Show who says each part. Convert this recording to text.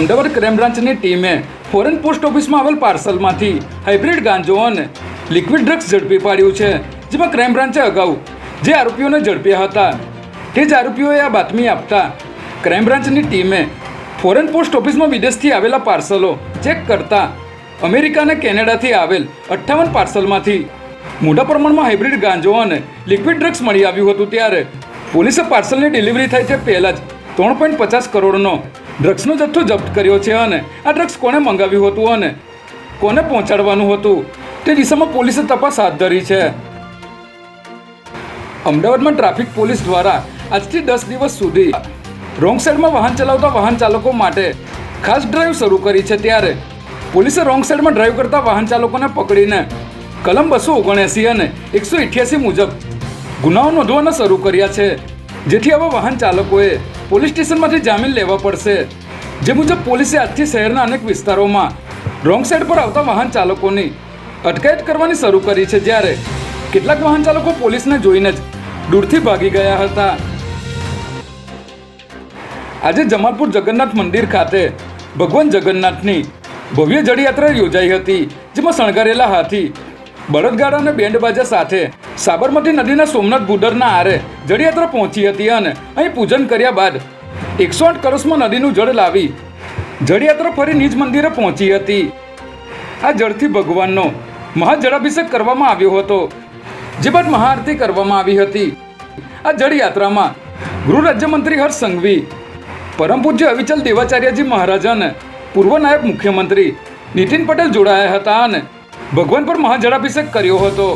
Speaker 1: Ahmedabad crime બ્રાન્ચની ટીમે foreign post ઓફિસમાં આવેલ પાર્સલમાંથી હાઇબ્રિડ ગાંજો અને લિક્વિડ ડ્રગ્સ ઝડપી પાડ્યું છે, જેમાં ક્રાઇમ બ્રાન્ચે અગાઉ જે આરોપીઓને ઝડપ્યા હતા તે જ આરોપીઓએ આ બાતમી આપતા ક્રાઇમ બ્રાન્ચની ટીમે ફોરેન પોસ્ટ ઓફિસમાં વિદેશથી આવેલા પાર્સલો ચેક કરતા અમેરિકા અને કેનેડાથી આવેલ 58 પાર્સલમાંથી મોટા પ્રમાણમાં હાઇબ્રિડ ગાંજો અને લિક્વિડ ડ્રગ્સ મળી આવ્યું હતું। ત્યારે પોલીસે પાર્સલની ડિલિવરી થાય તે પહેલાં જ 3.50 કરોડનો ડ્રગ્સનો જથ્થો જપ્ત કર્યો છે અને આ ડ્રગ્સ કોણે મંગાવ્યું હતું અને કોને પહોંચાડવાનું હતું તે દિશામાં પોલીસે તપાસ હાથ ધરી છે। અમદાવાદમાં ટ્રાફિક પોલીસ દ્વારા આજથી 10 દિવસ સુધી રોંગ સાઈડમાં વાહન ચલાવતા વાહન ચાલકો માટે ખાસ ડ્રાઈવ શરૂ કરી છે। ત્યારે પોલીસે રોંગ સાઈડમાં ડ્રાઈવ કરતા વાહન ચાલકોને પકડીને કલમ 279 અને 188 મુજબ ગુનાઓ નોંધવાના શરૂ કર્યા છે, જેથી આવા વાહન ચાલકોએ પોલીસ સ્ટેશનમાંથી જામીન લેવા પડશે। જે મુજબ પોલીસે આજથી શહેરના અનેક વિસ્તારોમાં રોંગ સાઈડ પર આવતા વાહન ચાલકોની અટકાયત કરવાની શરૂ કરી છે, જ્યારે કેટલાક વાહન ચાલકો પોલીસને જોઈને જ દૂરથી ભાગી ગયા હતા। આજે જમાલપુર જગન્નાથ મંદિર ખાતે ભગવાન જગન્નાથની ભવ્ય જળયાત્રા યોજાઈ હતી, જેમાં શણગારેલા હાથી, બળદગાડા અને બેન્ડ બાજા સાથે સાબરમતી નદીના સોમનાથ ભૂડરના આરે જળયાત્રા પહોંચી હતી અને અહીં પૂજન કર્યા બાદ 108 કળશમાં નદીનું જળ લાવી જળયાત્રા ફરી નિજ મંદિરે પહોંચી હતી। આ જળથી ભગવાનનો મહાજળાભિષેક કરવામાં આવ્યો હતો, જે બાદ મહાઆરતી કરવામાં આવી હતી। આ જળયાત્રામાં ગૃહ રાજ્યમંત્રી હર્ષ સંઘવી, પરમ પૂજ્ય અવિચલ દેવાચાર્યજી મહારાજ અને પૂર્વ નાયબ મુખ્યમંત્રી નીતિન પટેલ જોડાયા હતા અને ભગવાન પર મહાજળાભિષેક કર્યો હતો।